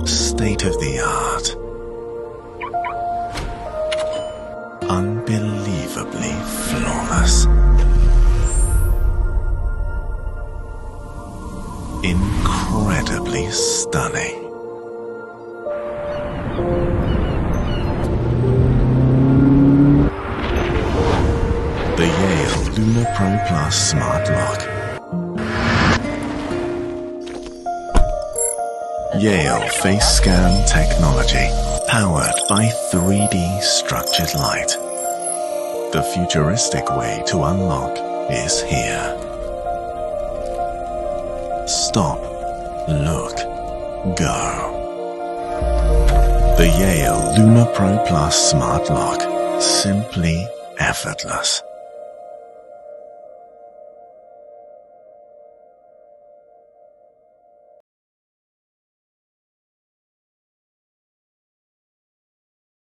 State-of-the-art. Unbelievably flawless. Incredibly stunning. The Yale Luna Pro Plus Smart Lock. Yale Face Scan Technology, powered by 3D structured light. The futuristic way to unlock is here. Stop, look, go. The Yale Luna Pro Plus Smart Lock, simply effortless.